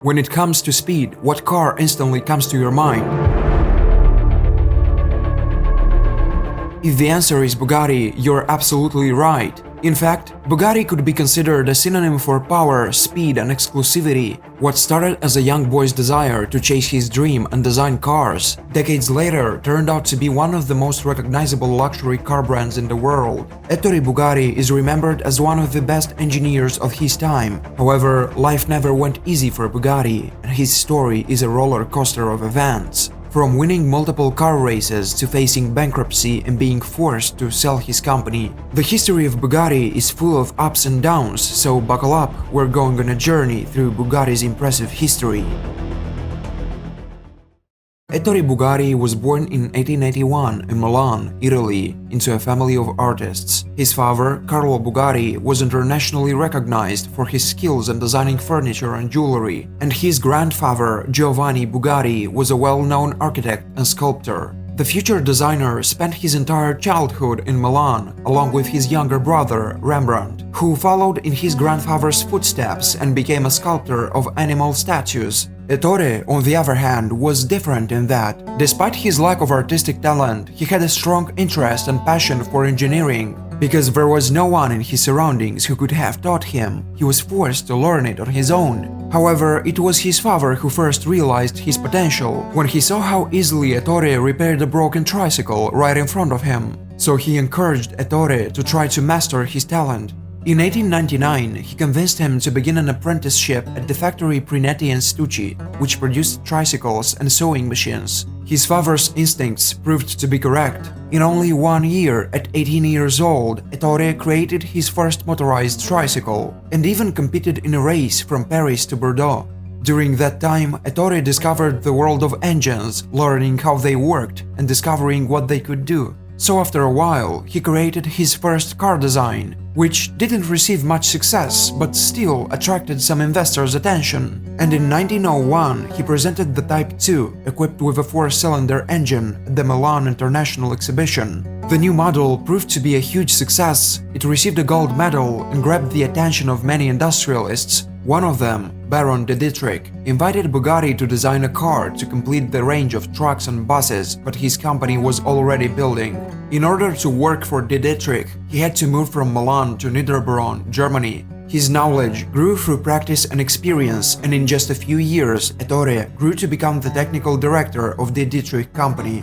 When it comes to speed, what car instantly comes to your mind? If the answer is Bugatti, you're absolutely right. In fact, Bugatti could be considered a synonym for power, speed, and exclusivity. What started as a young boy's desire to chase his dream and design cars, decades later turned out to be one of the most recognizable luxury car brands in the world. Ettore Bugatti is remembered as one of the best engineers of his time. However, life never went easy for Bugatti, and his story is a roller coaster of events. From winning multiple car races to facing bankruptcy and being forced to sell his company, the history of Bugatti is full of ups and downs, so buckle up, we're going on a journey through Bugatti's impressive history. Ettore Bugatti was born in 1881 in Milan, Italy, into a family of artists. His father, Carlo Bugatti, was internationally recognized for his skills in designing furniture and jewelry, and his grandfather, Giovanni Bugatti, was a well-known architect and sculptor. The future designer spent his entire childhood in Milan, along with his younger brother, Rembrandt, who followed in his grandfather's footsteps and became a sculptor of animal statues. Ettore, on the other hand, was different in that, despite his lack of artistic talent, he had a strong interest and passion for engineering. Because there was no one in his surroundings who could have taught him, he was forced to learn it on his own. However, it was his father who first realized his potential when he saw how easily Ettore repaired a broken tricycle right in front of him. So he encouraged Ettore to try to master his talent. In 1899, he convinced him to begin an apprenticeship at the factory Prinetti and Stucci, which produced tricycles and sewing machines. His father's instincts proved to be correct. In only 1 year, at 18 years old, Ettore created his first motorized tricycle, and even competed in a race from Paris to Bordeaux. During that time, Ettore discovered the world of engines, learning how they worked and discovering what they could do. So after a while, he created his first car design, which didn't receive much success but still attracted some investors' attention. And in 1901, he presented the Type 2, equipped with a 4-cylinder engine, at the Milan International Exhibition. The new model proved to be a huge success. It received a gold medal and grabbed the attention of many industrialists. One of them, Baron de Dietrich, invited Bugatti to design a car to complete the range of trucks and buses, but his company was already building. In order to work for de Dietrich, he had to move from Milan to Niederbronn, Germany. His knowledge grew through practice and experience, and in just a few years, Ettore grew to become the technical director of de Dietrich company.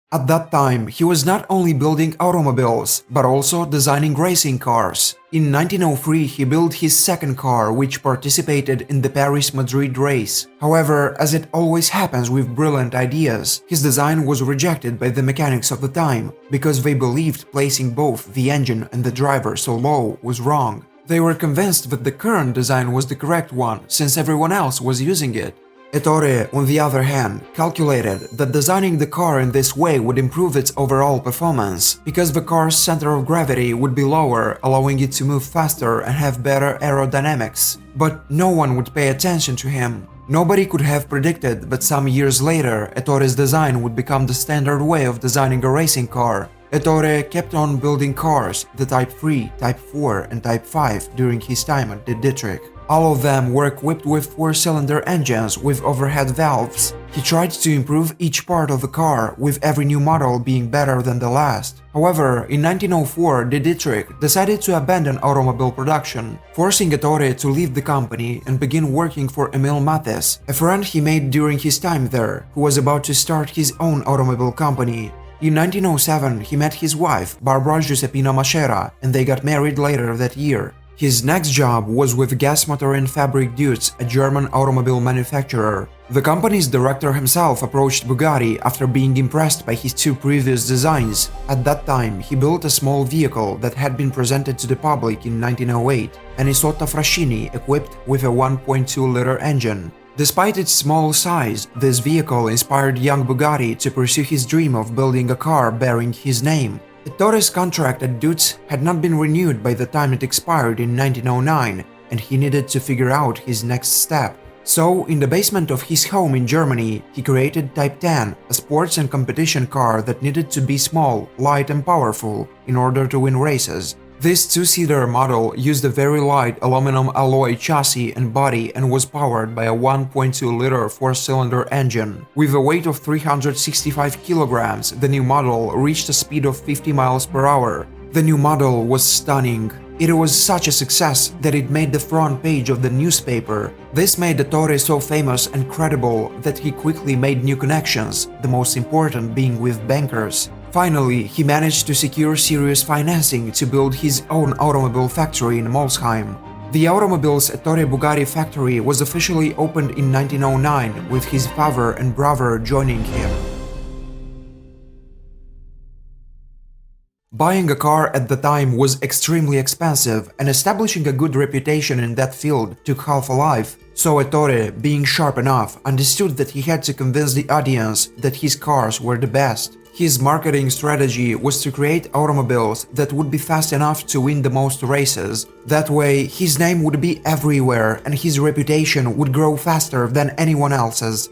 At that time, he was not only building automobiles, but also designing racing cars. In 1903, he built his second car, which participated in the Paris-Madrid race. However, as it always happens with brilliant ideas, his design was rejected by the mechanics of the time, because they believed placing both the engine and the driver so low was wrong. They were convinced that the current design was the correct one, since everyone else was using it. Ettore, on the other hand, calculated that designing the car in this way would improve its overall performance, because the car's center of gravity would be lower, allowing it to move faster and have better aerodynamics. But no one would pay attention to him. Nobody could have predicted that some years later, Ettore's design would become the standard way of designing a racing car. Ettore kept on building cars, the Type 3, Type 4 and Type 5 during his time at de Dietrich. All of them were equipped with 4-cylinder engines with overhead valves. He tried to improve each part of the car, with every new model being better than the last. However, in 1904, de Dietrich decided to abandon automobile production, forcing Ettore to leave the company and begin working for Emil Mattes, a friend he made during his time there, who was about to start his own automobile company. In 1907, he met his wife, Barbara Giuseppina Mascera, and they got married later that year. His next job was with Gasmotor and Fabrik Deutz, a German automobile manufacturer. The company's director himself approached Bugatti after being impressed by his two previous designs. At that time, he built a small vehicle that had been presented to the public in 1908, an Isotta Fraschini equipped with a 1.2-liter engine. Despite its small size, this vehicle inspired young Bugatti to pursue his dream of building a car bearing his name. Ettore's contract at Deutz had not been renewed by the time it expired in 1909, and he needed to figure out his next step. So, in the basement of his home in Germany, he created Type 10, a sports and competition car that needed to be small, light and powerful in order to win races. This two-seater model used a very light aluminum alloy chassis and body and was powered by a 1.2-liter four-cylinder engine. With a weight of 365 kilograms, the new model reached a speed of 50 miles per hour. The new model was stunning. It was such a success that it made the front page of the newspaper. This made Ettore so famous and credible that he quickly made new connections, the most important being with bankers. Finally, he managed to secure serious financing to build his own automobile factory in Molsheim. The automobile's Ettore Bugatti factory was officially opened in 1909, with his father and brother joining him. Buying a car at the time was extremely expensive, and establishing a good reputation in that field took half a life. So Ettore, being sharp enough, understood that he had to convince the audience that his cars were the best. His marketing strategy was to create automobiles that would be fast enough to win the most races. That way, his name would be everywhere and his reputation would grow faster than anyone else's.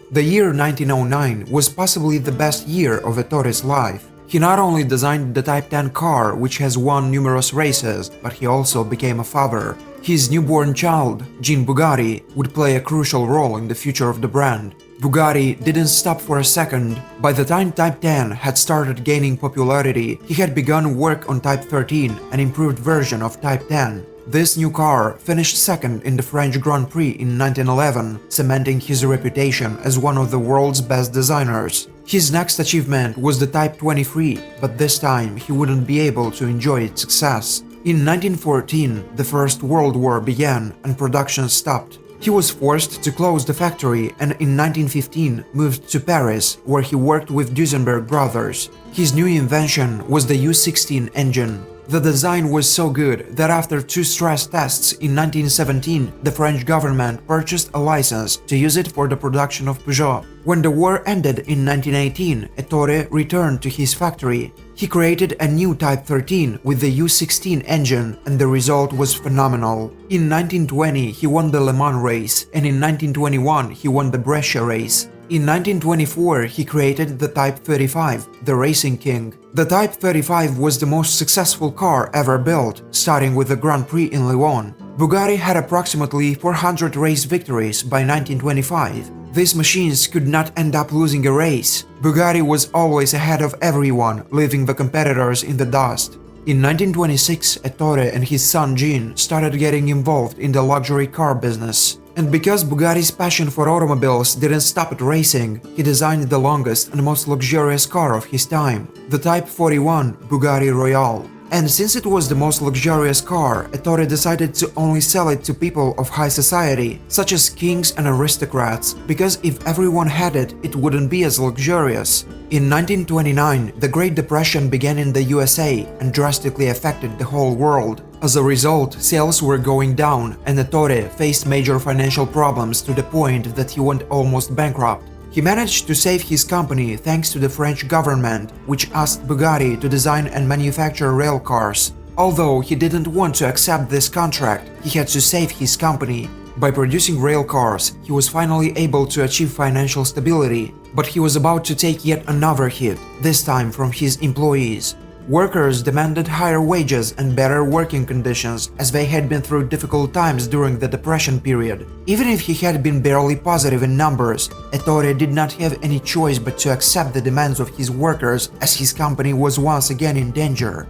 The year 1909 was possibly the best year of Ettore's life. He not only designed the Type 10 car, which has won numerous races, but he also became a father. His newborn child, Jean Bugatti, would play a crucial role in the future of the brand. Bugatti didn't stop for a second. By the time Type 10 had started gaining popularity, he had begun work on Type 13, an improved version of Type 10. This new car finished second in the French Grand Prix in 1911, cementing his reputation as one of the world's best designers. His next achievement was the Type 23, but this time he wouldn't be able to enjoy its success. In 1914, the First World War began and production stopped. He was forced to close the factory and in 1915 moved to Paris, where he worked with Duesenberg brothers. His new invention was the U16 engine. The design was so good that after 2 stress tests in 1917, the French government purchased a license to use it for the production of Peugeot. When the war ended in 1918, Ettore returned to his factory. He created a new Type 13 with the U16 engine, and the result was phenomenal. In 1920, he won the Le Mans race, and in 1921, he won the Brescia race. In 1924, he created the Type 35, the Racing King. The Type 35 was the most successful car ever built, starting with the Grand Prix in Lyon. Bugatti had approximately 400 race victories by 1925. These machines could not end up losing a race. Bugatti was always ahead of everyone, leaving the competitors in the dust. In 1926, Ettore and his son Jean started getting involved in the luxury car business. And because Bugatti's passion for automobiles didn't stop at racing, he designed the longest and most luxurious car of his time, the Type 41 Bugatti Royale. And since it was the most luxurious car, Ettore decided to only sell it to people of high society, such as kings and aristocrats, because if everyone had it, it wouldn't be as luxurious. In 1929, the Great Depression began in the USA and drastically affected the whole world. As a result, sales were going down and Ettore faced major financial problems to the point that he went almost bankrupt. He managed to save his company thanks to the French government, which asked Bugatti to design and manufacture rail cars. Although he didn't want to accept this contract, he had to save his company. By producing rail cars, he was finally able to achieve financial stability, but he was about to take yet another hit, this time from his employees. Workers demanded higher wages and better working conditions, as they had been through difficult times during the Depression period. Even if he had been barely positive in numbers, Ettore did not have any choice but to accept the demands of his workers, as his company was once again in danger.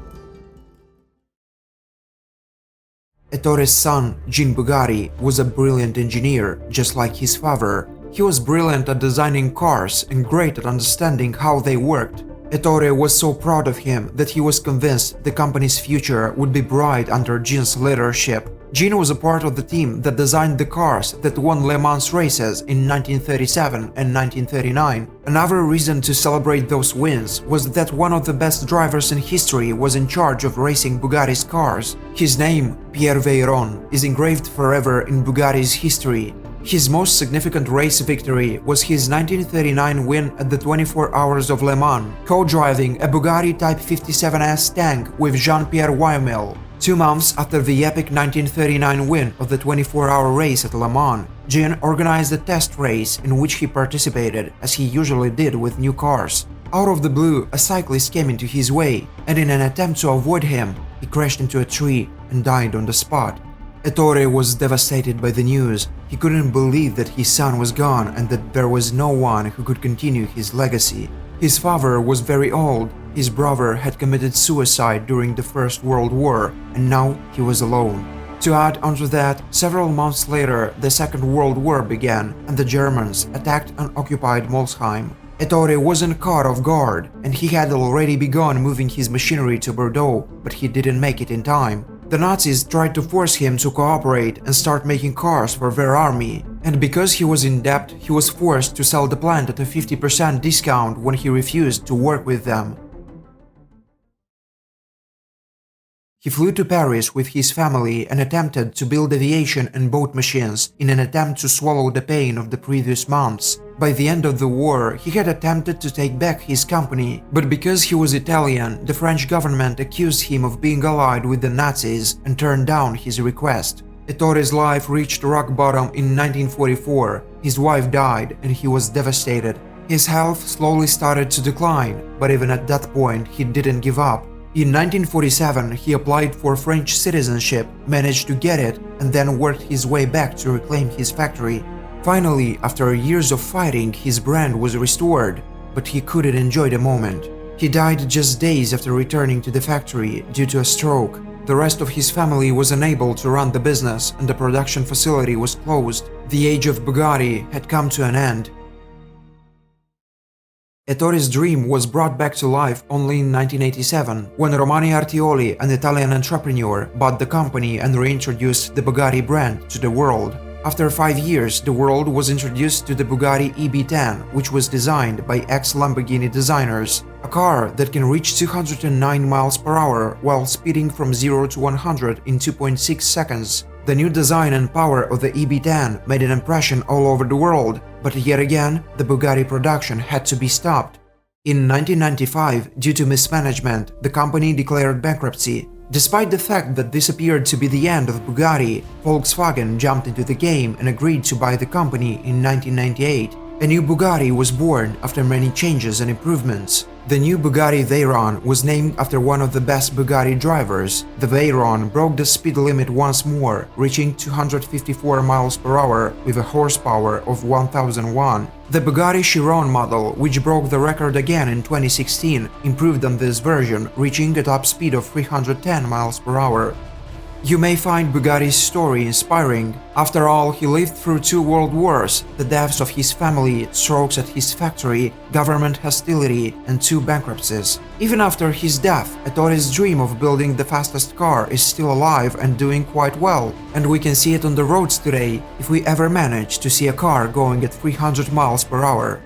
Ettore's son, Jean Bugatti, was a brilliant engineer, just like his father. He was brilliant at designing cars and great at understanding how they worked. Ettore was so proud of him that he was convinced the company's future would be bright under Jean's leadership. Jean was a part of the team that designed the cars that won Le Mans races in 1937 and 1939. Another reason to celebrate those wins was that one of the best drivers in history was in charge of racing Bugatti's cars. His name, Pierre Veyron, is engraved forever in Bugatti's history. His most significant race victory was his 1939 win at the 24 Hours of Le Mans, co-driving a Bugatti Type 57S tank with Jean-Pierre Wyemel. 2 months after the epic 1939 win of the 24-hour race at Le Mans, Jean organized a test race in which he participated, as he usually did with new cars. Out of the blue, a cyclist came into his way, and in an attempt to avoid him, he crashed into a tree and died on the spot. Ettore was devastated by the news. He couldn't believe that his son was gone and that there was no one who could continue his legacy. His father was very old, his brother had committed suicide during the First World War, and now he was alone. To add onto that, several months later, the Second World War began and the Germans attacked and occupied Molsheim. Ettore wasn't caught off guard, and he had already begun moving his machinery to Bordeaux, but he didn't make it in time. The Nazis tried to force him to cooperate and start making cars for their army, and because he was in debt, he was forced to sell the plant at a 50% discount when he refused to work with them. He flew to Paris with his family and attempted to build aviation and boat machines in an attempt to swallow the pain of the previous months. By the end of the war, he had attempted to take back his company, but because he was Italian, the French government accused him of being allied with the Nazis and turned down his request. Ettore's life reached rock bottom in 1944. His wife died and he was devastated. His health slowly started to decline, but even at that point, he didn't give up. In 1947, he applied for French citizenship, managed to get it, and then worked his way back to reclaim his factory. Finally, after years of fighting, his brand was restored, but he couldn't enjoy the moment. He died just days after returning to the factory due to a stroke. The rest of his family was unable to run the business and the production facility was closed. The age of Bugatti had come to an end. Ettore's dream was brought back to life only in 1987, when Romani Artioli, an Italian entrepreneur, bought the company and reintroduced the Bugatti brand to the world. After 5 years, the world was introduced to the Bugatti EB10, which was designed by ex-Lamborghini designers, a car that can reach 209 miles per hour while speeding from 0 to 100 in 2.6 seconds. The new design and power of the EB10 made an impression all over the world, but yet again, the Bugatti production had to be stopped. In 1995, due to mismanagement, the company declared bankruptcy. Despite the fact that this appeared to be the end of Bugatti, Volkswagen jumped into the game and agreed to buy the company in 1998. A new Bugatti was born after many changes and improvements. The new Bugatti Veyron was named after one of the best Bugatti drivers. The Veyron broke the speed limit once more, reaching 254 miles per hour with a horsepower of 1001. The Bugatti Chiron model, which broke the record again in 2016, improved on this version, reaching a top speed of 310 miles per hour. You may find Bugatti's story inspiring. After all, he lived through 2 world wars, the deaths of his family, strokes at his factory, government hostility, and 2 bankruptcies. Even after his death, Ettore's dream of building the fastest car is still alive and doing quite well, and we can see it on the roads today if we ever manage to see a car going at 300 miles per hour.